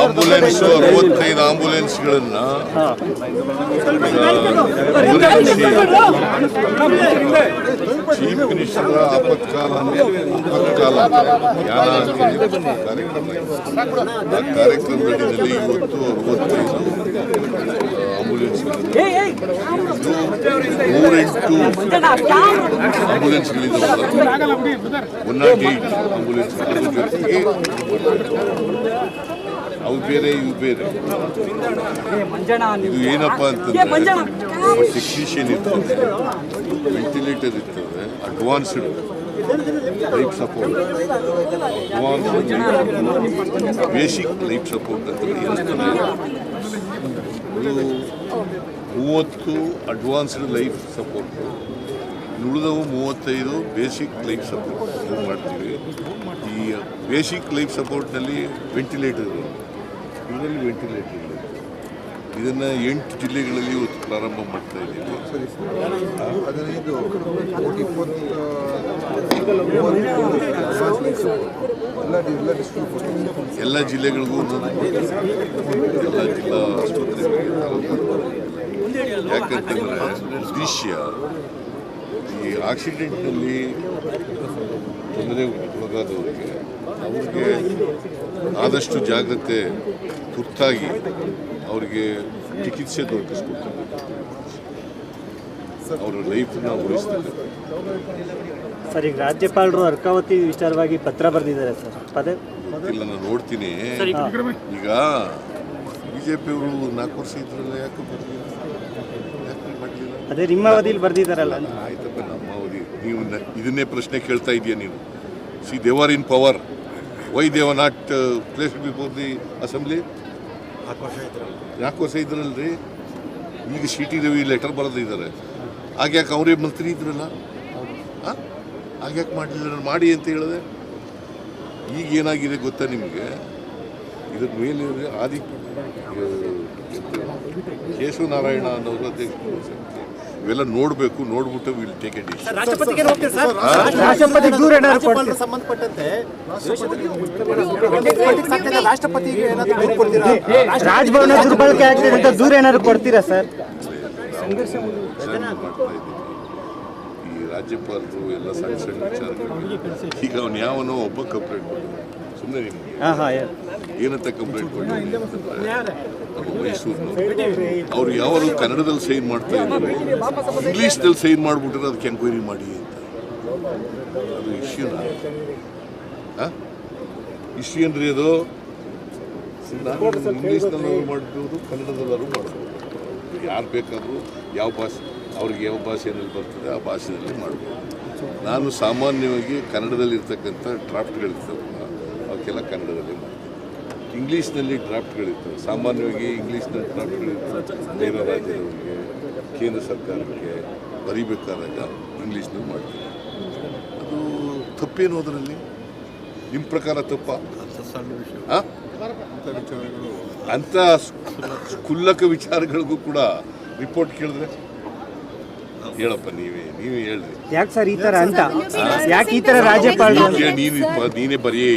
Ambulance 65 ಆಂಬುಲೆನ್ಸ್ಗಳನ್ನ chief minister ಆಪತ್ಕಾಲ ಕಾರ್ಯಕ್ರಮದಲ್ಲಿ ಇವತ್ತು 65 ಆಂಬುಲೆನ್ಸ್ಗಳಿದ್ದಾವಲ್ಲ 108 ambulance ಜೊತೆಗೆ ಅವು ಬೇರೆ ಇವು ಬೇರೆ. ಇದು ಏನಪ್ಪ ಅಂತಂದ್ರೆ ಟೆಕ್ನಿಷಿಯನ್ ಇರ್ತದೆ, ವೆಂಟಿಲೇಟರ್ ಇರ್ತದೆ, advanced life support, basic life support ಅಂತ ಇರ್ತದೆ. ಇದು 30 ಅಡ್ವಾನ್ಸ್ಡ್ ಲೈಫ್ ಸಪೋರ್ಟು, ಉಳಿದವು 35 ಬೇಸಿಕ್ ಲೈಫ್ ಸಪೋರ್ಟ್ ಮಾಡ್ತೀವಿ. ಈ ಬೇಸಿಕ್ ಲೈಫ್ ಸಪೋರ್ಟ್ನಲ್ಲಿ ವೆಂಟಿಲೇಟರ್, ಇದರಲ್ಲಿ ವೆಂಟಿಲೇಟರ್ ಇಲ್ಲ. ಇದನ್ನು 8 ಜಿಲ್ಲೆಗಳಲ್ಲಿ ಇವತ್ತು ಪ್ರಾರಂಭ ಮಾಡ್ತಾ ಇದ್ದೀವಿ. ಎಲ್ಲ ಜಿಲ್ಲೆಗಳಿಗೂ ಎಲ್ಲ ಜಿಲ್ಲಾ ಆಸ್ಪತ್ರೆಗಳಿಗೆ. ಯಾಕಂತಂದರೆ ಉದ್ದೇಶ ಈ ಆಕ್ಸಿಡೆಂಟ್ನಲ್ಲಿ ತೊಂದರೆ ಒಳಗಾದವರಿಗೆ ಅವ್ರಿಗೆ ಆದಷ್ಟು ಜಾಗ್ರತೆ, ತುರ್ತಾಗಿ ಅವರಿಗೆ ಚಿಕಿತ್ಸೆ ದೊರಕಿಸ್ಕೊಡ್ತಾರೆ, ಅವರ ಲೈಫನ್ನ ಉಳಿಸ್ತಾರೆ. ಸರ್, ಈಗ ರಾಜ್ಯಪಾಲರು ಅರ್ಕಾವತಿ ವಿಚಾರವಾಗಿ ಪತ್ರ ಬರೆದಿದ್ದಾರೆ ಸರ್. ಇಲ್ಲ, ನಾನು ನೋಡ್ತೀನಿ. ಈಗ ಬಿಜೆಪಿಯವರು 4 ವರ್ಷ ಇದ್ರಲ್ಲ, ಯಾಕೆ ಮಾಡಲಿಲ್ಲ? ಅದೇ ನಿಮ್ಮ ಅವಧಿಯಲ್ಲಿ ಬರೆದಿದ್ದಾರಲ್ಲ. ಆಯ್ತಪ್ಪ, ನಮ್ಮ ಅವಧಿ. ನೀವು ಇದನ್ನೇ ಪ್ರಶ್ನೆ ಕೇಳ್ತಾ ಇದೆಯಾ ನೀನು? C, they are in power. Why they are not placed before the assembly? 4 ವರ್ಷ ಇದ್ರಲ್ರಿ. ಈಗ ಟಿ ರವಿ ಲೆಟರ್ ಬರೆದಿದ್ದಾರೆ. ಆಗ್ಯಾಕೆ ಅವರೇ ಮಂತ್ರಿ ಇದ್ರಲ್ಲ, ಆಗ್ಯಾಕೆ ಮಾಡಲಿಲ್ಲ? ಮಾಡಿ ಅಂತ ಹೇಳಿದೆ. ಈಗ ಏನಾಗಿದೆ ಗೊತ್ತಾ ನಿಮಗೆ? ಇದ್ರ ಮೇಲೆ ಕೇಶವನಾರಾಯಣ ಅನ್ನೋರು ಅಧ್ಯಕ್ಷ. ಇವೆಲ್ಲ ನೋಡಬೇಕು, ನೋಡ್ಬಿಟ್ಟು ವಿಲ್ ಟೇಕ್ ಇಟ್. ರಾಜಭವನ ದುರ್ಬಳಕೆ ಆಗ್ತಿದೆ ಅಂತ ದೂರ ಏನಾದ್ರು ಕೊಡ್ತೀರಾ ಸರ್? ಈ ರಾಜ್ಯಪಾಲರು ಎಲ್ಲ ಸಣ್ಣ ಸಣ್ಣ ವಿಚಾರಗಳು. ಈಗ ಅವನು ಯಾವನೋ ಒಬ್ಬ ಕಂಪ್ಲೇಂಟ್ ಕೊಟ್ಟು ಸುಮ್ಮನೆ ನಿಮಗೆ ಏನಂತ ಕಂಪ್ಲೇಂಟ್ ಕೊಟ್ಟು ಮೈಸೂರಿನವರು ಅವ್ರು ಯಾವಾಗ ಕನ್ನಡದಲ್ಲಿ ಸೈನ್ ಮಾಡ್ತಾ ಇದ್ದಾರೆ, ಇಂಗ್ಲೀಷ್ನಲ್ಲಿ ಸೈನ್ ಮಾಡಿಬಿಟ್ರೆ ಅದಕ್ಕೆ ಎಂಕ್ವೈರಿ ಮಾಡಿ ಅಂತ. ಅದು ಇಶ್ಯೂನ ಇಶ್ಯೂ ಏನ್ರಿ ಅದು? ಇಂಗ್ಲೀಷ್ನಲ್ಲೂ ಮಾಡ್ಬೋದು, ಕನ್ನಡದಲ್ಲೂ ಮಾಡ್ಬೋದು. ಯಾರು ಬೇಕಾದರೂ ಯಾವ ಭಾಷೆ, ಅವ್ರಿಗೆ ಯಾವ ಭಾಷೆಯಲ್ಲಿ ಬರ್ತದೆ ಆ ಭಾಷೆಯಲ್ಲಿ ಮಾಡ್ಬೋದು. ನಾನು ಸಾಮಾನ್ಯವಾಗಿ ಕನ್ನಡದಲ್ಲಿರ್ತಕ್ಕಂಥ ಡ್ರಾಫ್ಟ್ಗಳಿರ್ತವೆ, ಅವಕ್ಕೆಲ್ಲ ಕನ್ನಡದಲ್ಲಿ ಮಾಡ್ತೀನಿ. ಇಂಗ್ಲೀಷ್ನಲ್ಲಿ ಡ್ರಾಫ್ಟ್ಗಳಿರ್ತವೆ, ಸಾಮಾನ್ಯವಾಗಿ ಇಂಗ್ಲೀಷ್ನಲ್ಲಿ ಡ್ರಾಫ್ಟ್ಗಳಿರ್ತವೆ. ಬೇರೆ ರಾಜ್ಯದವರಿಗೆ, ಕೇಂದ್ರ ಸರ್ಕಾರಕ್ಕೆ ಬರೀಬೇಕಾದಾಗ ಇಂಗ್ಲೀಷ್ನಲ್ಲಿ ಮಾಡ್ತೀನಿ. ಅದು ತಪ್ಪೇನು ಅದರಲ್ಲಿ? ನಿಮ್ಮ ಪ್ರಕಾರ ತಪ್ಪ? ಅಂಥ ಕ್ಷುಲ್ಲಕ ವಿಚಾರಗಳಿಗೂ ಕೂಡ ರಿಪೋರ್ಟ್ ಕೇಳಿದ್ರೆ ಹೇಳಪ್ಪ, ನೀವೇ ಹೇಳ್ರಿ. ಯಾಕೆ ಸರ್ ಈ ಥರ ಅಂತ? ಯಾಕೆ ಈ ಥರ ರಾಜ್ಯಪಾಲ? ನೀನೇ ಬರೆಯೇ.